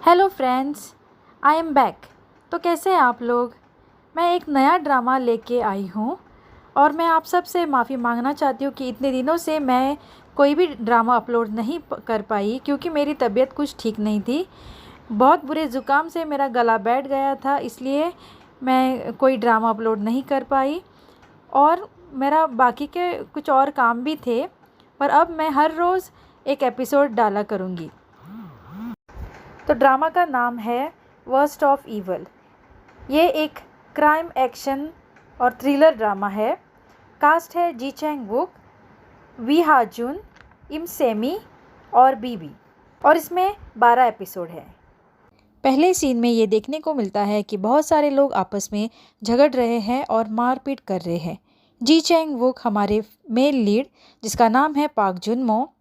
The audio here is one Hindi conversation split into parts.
Hello friends, I am back. तो कैसे हैं आप लोग। मैं एक नया ड्रामा लेके आई हूँ और मैं आप सब से माफ़ी मांगना चाहती हूँ कि इतने दिनों से मैं कोई भी ड्रामा अपलोड नहीं कर पाई क्योंकि मेरी तबीयत कुछ ठीक नहीं थी। बहुत बुरे ज़ुकाम से मेरा गला बैठ गया था, इसलिए मैं कोई ड्रामा अपलोड नहीं कर पाई और मेरा बाकी के कुछ और काम भी थे। पर अब मैं हर रोज़ एक एपिसोड डाला करूँगी। तो ड्रामा का नाम है वर्स्ट ऑफ ईवल। ये एक क्राइम एक्शन और थ्रिलर ड्रामा है। कास्ट है जी चैंग वुक, वी हाजुन, इम सेमी और बीबी, और इसमें 12 एपिसोड है। पहले सीन में ये देखने को मिलता है कि बहुत सारे लोग आपस में झगड़ रहे हैं और मारपीट कर रहे हैं। जी चैंग वुक हमारे मेल लीड, जिसका नाम है पाक जुन मो,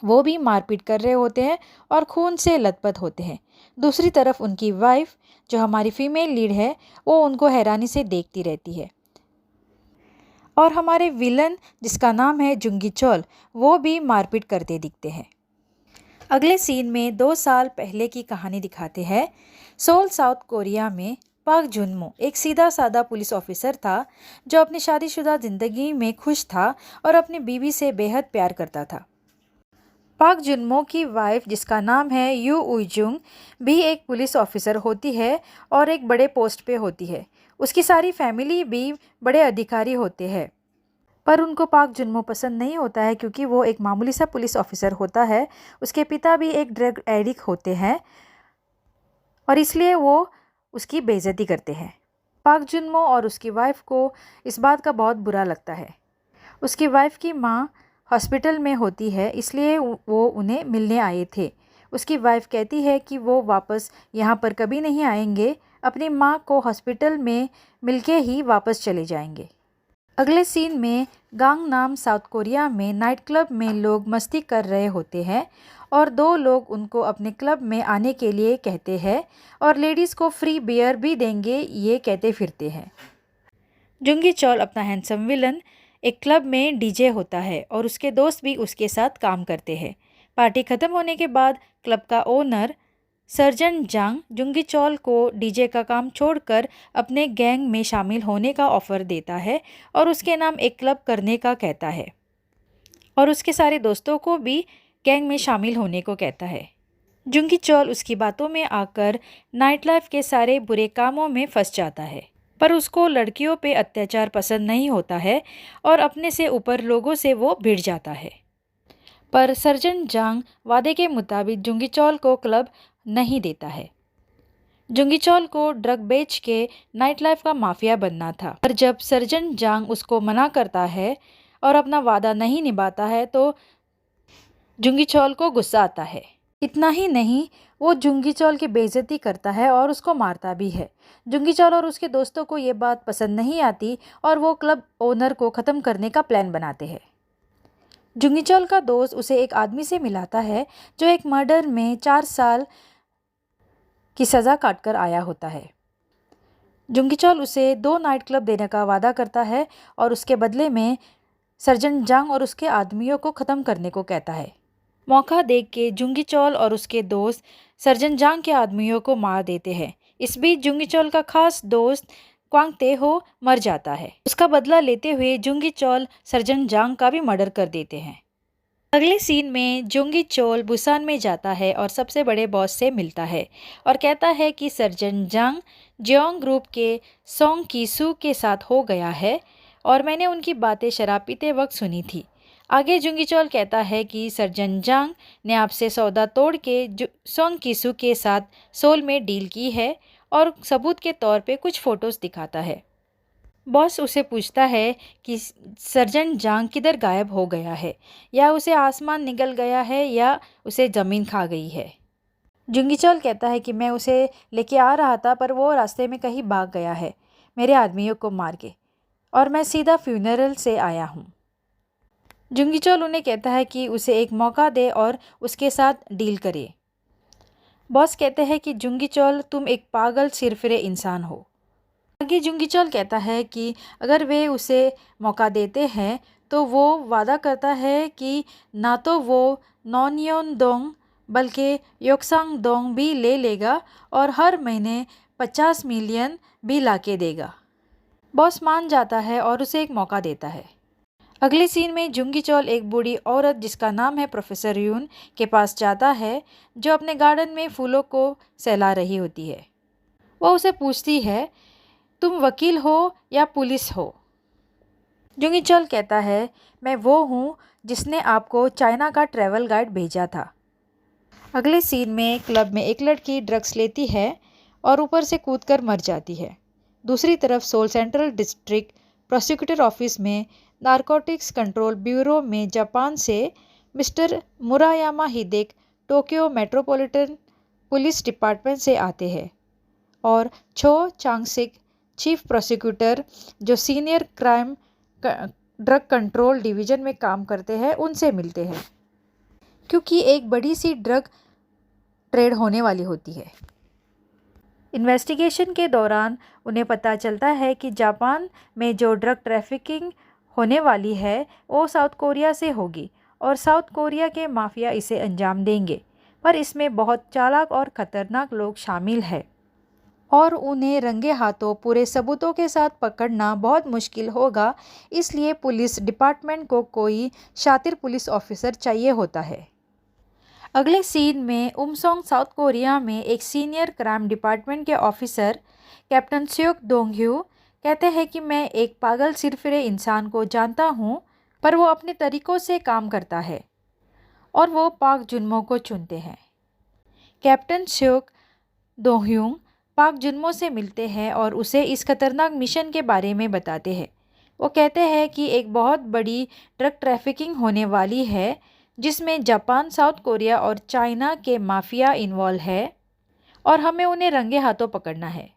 वो भी मारपीट कर रहे होते हैं और खून से लथपथ होते हैं। दूसरी तरफ उनकी वाइफ, जो हमारी फीमेल लीड है, वो उनको हैरानी से देखती रहती है। और हमारे विलन, जिसका नाम है जुंगी चोल, वो भी मारपीट करते दिखते हैं। अगले सीन में 2 साल पहले की कहानी दिखाते हैं। सोल, साउथ कोरिया में पाक जुनमो एक सीधा साधा पुलिस ऑफिसर था जो अपनी शादीशुदा ज़िंदगी में खुश था और अपनी बीवी से बेहद प्यार करता था। पाक जुनमो की वाइफ, जिसका नाम है यू उइजुंग, भी एक पुलिस ऑफिसर होती है और एक बड़े पोस्ट पे होती है। उसकी सारी फैमिली भी बड़े अधिकारी होते हैं, पर उनको पाक जुनमो पसंद नहीं होता है क्योंकि वो एक मामूली सा पुलिस ऑफिसर होता है। उसके पिता भी एक ड्रग एडिक्ट होते हैं और इसलिए वो उसकी बेइज्जती करते हैं। पाक जुनमो और उसकी वाइफ को इस बात का बहुत बुरा लगता है। उसकी वाइफ की माँ हॉस्पिटल में होती है, इसलिए वो उन्हें मिलने आए थे। उसकी वाइफ कहती है कि वो वापस यहाँ पर कभी नहीं आएंगे, अपनी माँ को हॉस्पिटल में मिलके ही वापस चले जाएंगे। अगले सीन में गांगनाम, साउथ कोरिया में नाइट क्लब में लोग मस्ती कर रहे होते हैं और 2 लोग उनको अपने क्लब में आने के लिए कहते हैं और लेडीज़ को फ्री बियर भी देंगे, ये कहते फिरते हैं। जुंगी चोल, अपना हैंडसम विलन, एक क्लब में डीजे होता है और उसके दोस्त भी उसके साथ काम करते हैं। पार्टी ख़त्म होने के बाद क्लब का ओनर सर्जन जांग जुंगी चोल को डीजे का काम छोड़कर अपने गैंग में शामिल होने का ऑफ़र देता है और उसके नाम एक क्लब करने का कहता है और उसके सारे दोस्तों को भी गैंग में शामिल होने को कहता है। जुंगी चोल उसकी बातों में आकर नाइट लाइफ के सारे बुरे कामों में फंस जाता है, पर उसको लड़कियों पे अत्याचार पसंद नहीं होता है और अपने से ऊपर लोगों से वो भिड़ जाता है। पर सर्जन जांग वादे के मुताबिक जुंगी चोल को क्लब नहीं देता है। जुंगी चोल को ड्रग बेच के नाइट लाइफ का माफिया बनना था, पर जब सर्जन जांग उसको मना करता है और अपना वादा नहीं निभाता है तो जुंगी चोल को गुस्सा आता है। इतना ही नहीं, वो जुंगी चोल की बेइज्जती करता है और उसको मारता भी है। जुंगी चोल और उसके दोस्तों को ये बात पसंद नहीं आती और वो क्लब ओनर को ख़त्म करने का प्लान बनाते हैं। जुंगी चोल का दोस्त उसे एक आदमी से मिलाता है जो एक मर्डर में 4 साल की सज़ा काटकर आया होता है। जुंगी चोल उसे 2 नाइट क्लब देने का वादा करता है और उसके बदले में सर्जन जांग और उसके आदमियों को ख़त्म करने को कहता है। मौका देख के जुंगी चोल और उसके दोस्त सर्जन जांग के आदमियों को मार देते हैं। इस बीच जुंगी चोल का खास दोस्त क्वांग तेहो मर जाता है। उसका बदला लेते हुए जुंगी चोल सर्जन जांग का भी मर्डर कर देते हैं। अगले सीन में जुंगी चोल बुसान में जाता है और सबसे बड़े बॉस से मिलता है और कहता है कि सर्जन जांग जियोंग ग्रुप के सोंग कीसू के साथ हो गया है और मैंने उनकी बातें शराब पीते वक्त सुनी थी। आगे जुंगी चोल कहता है कि सर्जन जांग ने आपसे सौदा तोड़ के सोंग कीसू के साथ सोल में डील की है और सबूत के तौर पे कुछ फ़ोटोज़ दिखाता है। बॉस उसे पूछता है कि सर्जन जांग किधर गायब हो गया है, या उसे आसमान निगल गया है या उसे ज़मीन खा गई है। जुंगी चोल कहता है कि मैं उसे लेके आ रहा था पर वो रास्ते में कहीं भाग गया है मेरे आदमियों को मार के, और मैं सीधा फ्यूनरल से आया हूँ। जुंगी चोल उन्हें कहता है कि उसे एक मौका दे और उसके साथ डील करे। बॉस कहते हैं कि जुंगी चोल, तुम एक पागल सिरफिरे इंसान हो। आगे जुंगी चोल कहता है कि अगर वे उसे मौका देते हैं तो वो वादा करता है कि ना तो वो नॉनयोन दोंग बल्कि योक्सांग दोंग भी ले लेगा और हर महीने 50 मिलियन भी लाके देगा। बॉस मान जाता है और उसे एक मौका देता है। अगले सीन में जुंगी चोल एक बूढ़ी औरत जिसका नाम है प्रोफेसर यून के पास जाता है, जो अपने गार्डन में फूलों को सहला रही होती है। वो उसे पूछती है, तुम वकील हो या पुलिस हो? जुंगी चोल कहता है, मैं वो हूँ जिसने आपको चाइना का ट्रैवल गाइड भेजा था। अगले सीन में क्लब में एक लड़की ड्रग्स लेती है और ऊपर से कूदकर मर जाती है। दूसरी तरफ Seoul central district prosecutor office में नारकोटिक्स कंट्रोल ब्यूरो में जापान से mister Murayama Hideki Tokyo metropolitan police department से आते हैं और छो चांगसिक चीफ प्रोसिक्यूटर जो senior crime drug control division में काम करते हैं उनसे मिलते हैं, क्योंकि एक बड़ी सी ड्रग ट्रेड होने वाली होती है। इन्वेस्टिगेशन के दौरान उन्हें पता चलता है कि जापान में जो ड्रग ट्रैफिकिंग होने वाली है वो साउथ कोरिया से होगी और साउथ कोरिया के माफिया इसे अंजाम देंगे, पर इसमें बहुत चालाक और ख़तरनाक लोग शामिल हैं और उन्हें रंगे हाथों पूरे सबूतों के साथ पकड़ना बहुत मुश्किल होगा। इसलिए पुलिस डिपार्टमेंट को कोई शातिर पुलिस ऑफिसर चाहिए होता है। अगले सीन में उमसोंग साउथ कोरिया में एक सीनियर क्राइम डिपार्टमेंट के ऑफिसर कैप्टन स्योक दोंगह्यू कहते हैं कि मैं एक पागल सिरफिरे इंसान को जानता हूँ, पर वो अपने तरीक़ों से काम करता है और वो पाक जुनमो को चुनते हैं। कैप्टन स्योक दोंगह्यू पाक जुनमो से मिलते हैं और उसे इस खतरनाक मिशन के बारे में बताते हैं। वो कहते हैं कि एक बहुत बड़ी ड्रग ट्रैफिकिंग होने वाली है जिसमें जापान, साउथ कोरिया और चाइना के माफिया इन्वॉल्व है और हमें उन्हें रंगे हाथों पकड़ना है।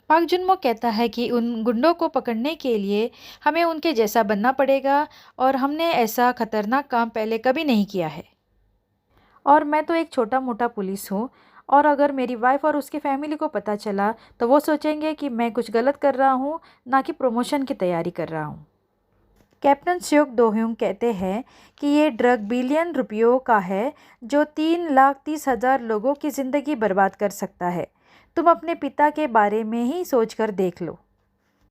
पाक जुनमो कहता है कि उन गुंडों को पकड़ने के लिए हमें उनके जैसा बनना पड़ेगा और हमने ऐसा खतरनाक काम पहले कभी नहीं किया है और मैं तो एक छोटा मोटा पुलिस हूँ और अगर मेरी वाइफ और उसके फैमिली को पता चला तो वो सोचेंगे कि मैं कुछ गलत कर रहा हूँ, ना कि प्रमोशन की तैयारी कर रहा हूँ। कैप्टन स्योक दोह्यूंग कहते हैं कि ये ड्रग बिलियन रुपयों का है जो 3,30,000 लोगों की ज़िंदगी बर्बाद कर सकता है। तुम अपने पिता के बारे में ही सोचकर देख लो।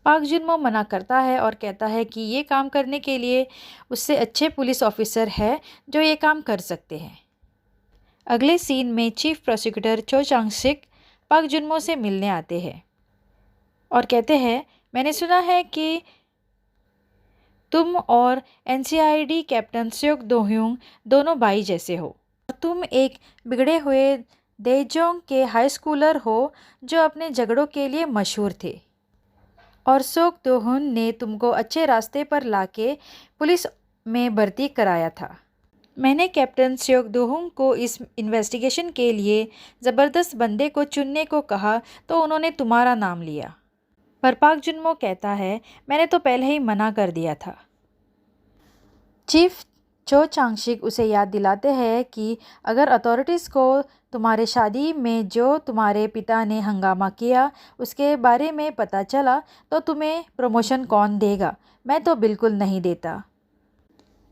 पाक जुनमो मना करता है और कहता है कि ये काम करने के लिए उससे अच्छे पुलिस ऑफिसर है जो ये काम कर सकते हैं। अगले सीन में चीफ प्रोसिक्यूटर चो चांगसिक पाक जुनमो से मिलने आते हैं और कहते हैं, मैंने सुना है कि तुम और एनसीआईडी कैप्टन स्योक दोह्यूंग दोनों भाई जैसे हो और तुम एक बिगड़े हुए देजोंग के हाई स्कूलर हो जो अपने झगड़ों के लिए मशहूर थे और सोक दोहुन ने तुमको अच्छे रास्ते पर लाके पुलिस में भर्ती कराया था। मैंने कैप्टन स्योक दोहुंग को इस इन्वेस्टिगेशन के लिए ज़बरदस्त बंदे को चुनने को कहा तो उन्होंने तुम्हारा नाम लिया, पर पाक जुनमो कहता है, मैंने तो पहले ही मना कर दिया था। चीफ चो चांगशिक उसे याद दिलाते हैं कि अगर अथॉरिटीज़ को तुम्हारे शादी में जो तुम्हारे पिता ने हंगामा किया उसके बारे में पता चला तो तुम्हें प्रमोशन कौन देगा? मैं तो बिल्कुल नहीं देता।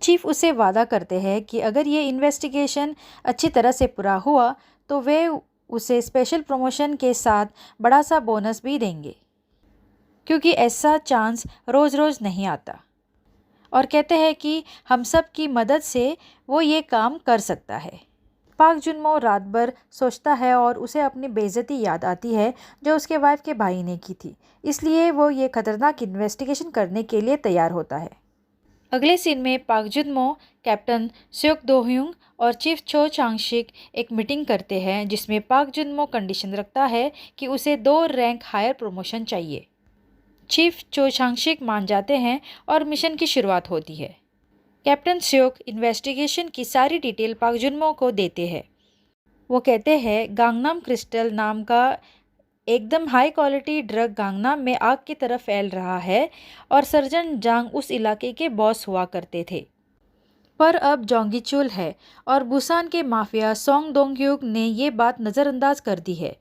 चीफ उसे वादा करते हैं कि अगर ये इन्वेस्टिगेशन अच्छी तरह से पूरा हुआ तो वे उसे स्पेशल प्रमोशन के साथ बड़ा सा बोनस भी देंगे, क्योंकि ऐसा चांस रोज़ रोज़ नहीं आता, और कहते हैं कि हम सब की मदद से वो ये काम कर सकता है। पाक जुनमो रात भर सोचता है और उसे अपनी बेइज्जती याद आती है जो उसके वाइफ के भाई ने की थी, इसलिए वो ये खतरनाक इन्वेस्टिगेशन करने के लिए तैयार होता है। अगले सीन में पाक जुनमो, कैप्टन स्योक दोह्यूंग और चीफ चो चांगशिक एक मीटिंग करते हैं जिसमें पाक जुनमो कंडीशन रखता है कि उसे 2 रैंक हायर प्रमोशन चाहिए। चीफ चो चांगशिक मान जाते हैं और मिशन की शुरुआत होती है। कैप्टन स्योक इन्वेस्टिगेशन की सारी डिटेल पाक जुनमो को देते हैं। वो कहते हैं गांगनाम क्रिस्टल नाम का एकदम हाई क्वालिटी ड्रग गांगनाम में आग की तरह फैल रहा है और सर्जन जांग उस इलाके के बॉस हुआ करते थे, पर अब जोंगीचुल है और बुसान के माफिया सोंग दोंगह्यूक ने ये बात नज़रअंदाज कर दी है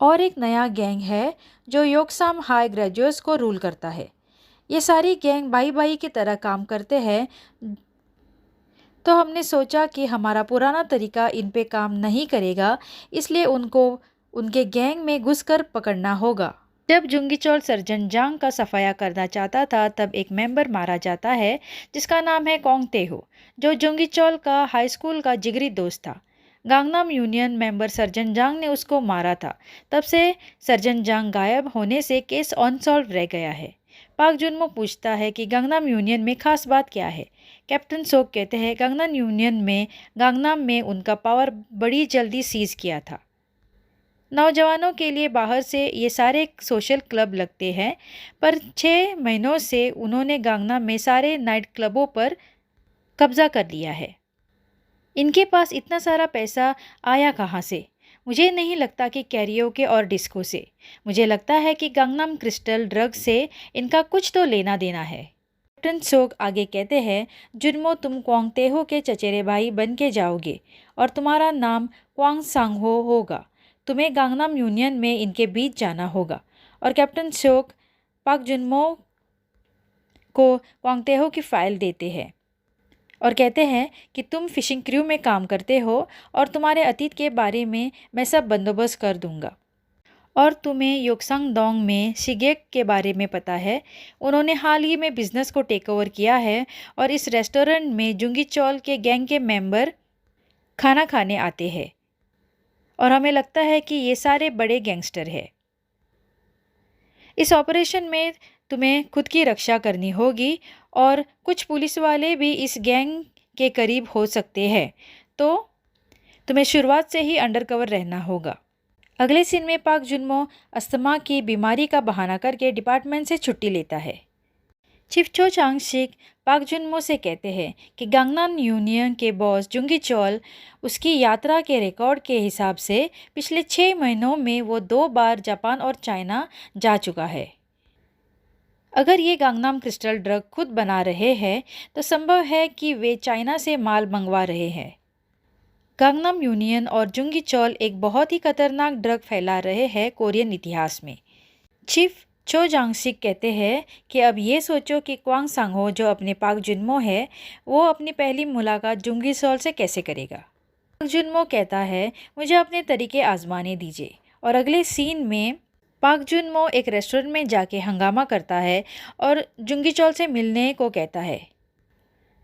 और एक नया गैंग है जो योक्साम हाई ग्रेजुएट्स को रूल करता है। ये सारी गैंग भाई भाई की तरह काम करते हैं तो हमने सोचा कि हमारा पुराना तरीका इन पे काम नहीं करेगा, इसलिए उनको उनके गैंग में घुसकर पकड़ना होगा। जब जुंगीचोल सर्जन जांग का सफाया करना चाहता था तब एक मेंबर मारा जाता है जिसका नाम है कोंग तेहो, जो जुंगीचोल का हाई स्कूल का जिगरी दोस्त था। गांगनाम यूनियन मेंबर सर्जन जांग ने उसको मारा था। तब से सर्जन जांग गायब होने से केस अनसॉल्व रह गया है। पाक जुनमो पूछता है कि गांगनाम यूनियन में खास बात क्या है। कैप्टन सोक कहते हैं गांगनाम में उनका पावर बड़ी जल्दी सीज किया था। नौजवानों के लिए बाहर से ये सारे सोशल क्लब लगते हैं, पर 6 महीनों से उन्होंने गांगनाम में सारे नाइट क्लबों पर कब्जा कर लिया है। इनके पास इतना सारा पैसा आया कहाँ से? मुझे नहीं लगता कि कैरियोके और डिस्को से। मुझे लगता है कि गांगनाम क्रिस्टल ड्रग से इनका कुछ तो लेना देना है। कैप्टन सोक आगे कहते हैं, जुनमो तुम क्वांग तेहो के चचेरे भाई बन के जाओगे और तुम्हारा नाम क्वांग सांगहो होगा। तुम्हें गांगनाम यूनियन में इनके बीच जाना होगा। और कैप्टन सोक पाक जुनमो को क्वांग तेहो की फाइल देते हैं और कहते हैं कि तुम फिशिंग क्रू में काम करते हो और तुम्हारे अतीत के बारे में मैं सब बंदोबस्त कर दूंगा। और तुम्हें योक्संग डोंग में शिगेक के बारे में पता है। उन्होंने हाल ही में बिजनेस को टेक ओवर किया है और इस रेस्टोरेंट में जुंगीचोल के गैंग के मेंबर खाना खाने आते हैं और हमें लगता है कि ये सारे बड़े गैंगस्टर हैं। इस ऑपरेशन में तुम्हें खुद की रक्षा करनी होगी और कुछ पुलिस वाले भी इस गैंग के करीब हो सकते हैं, तो तुम्हें शुरुआत से ही अंडरकवर रहना होगा। अगले सीन में पाक जुनमो अस्थमा की बीमारी का बहाना करके डिपार्टमेंट से छुट्टी लेता है। चीफ चो चांगशिक पाक जुनमो से कहते हैं कि गांगनाम यूनियन के बॉस जुंगीचोल उसकी यात्रा के रिकॉर्ड के हिसाब से पिछले 6 महीनों में वो 2 बार जापान और चाइना जा चुका है। अगर ये गांगनाम क्रिस्टल ड्रग खुद बना रहे हैं तो संभव है कि वे चाइना से माल मंगवा रहे हैं। गांगनाम यूनियन और जुंगीचोल एक बहुत ही खतरनाक ड्रग फैला रहे हैं कोरियन इतिहास में। चीफ चो जांगसिक कहते हैं कि अब ये सोचो कि क्वांग सांगहो जो अपने पाक जुनमो है वो अपनी पहली मुलाकात जुंगीचोल से कैसे करेगा। पाक जुनमो कहता है, मुझे अपने तरीके आजमाने दीजिए। और अगले सीन में पाक जुनमो एक रेस्टोरेंट में जाके हंगामा करता है और जुंगीचोल से मिलने को कहता है।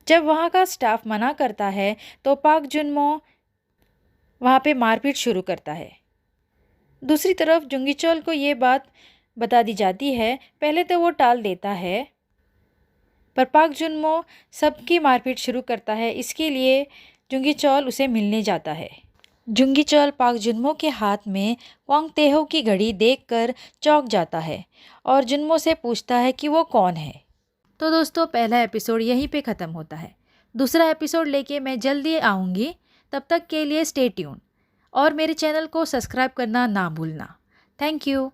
जब वहाँ का स्टाफ मना करता है तो पाक जुनमो वहाँ पे मारपीट शुरू करता है। दूसरी तरफ जुंगीचोल को ये बात बता दी जाती है। पहले तो वो टाल देता है, पर पाक जुनमो सबकी मारपीट शुरू करता है। इसके लिए जुंगीचोल उसे मिलने जाता है। जुंगीचोल पाक जुनमो के हाथ में क्वांग तेहो की घड़ी देखकर चौंक जाता है और जुनमो से पूछता है कि वो कौन है। तो दोस्तों, पहला एपिसोड यहीं पे ख़त्म होता है। दूसरा एपिसोड लेके मैं जल्दी आऊँगी। तब तक के लिए स्टे ट्यून और मेरे चैनल को सब्सक्राइब करना ना भूलना। Thank you.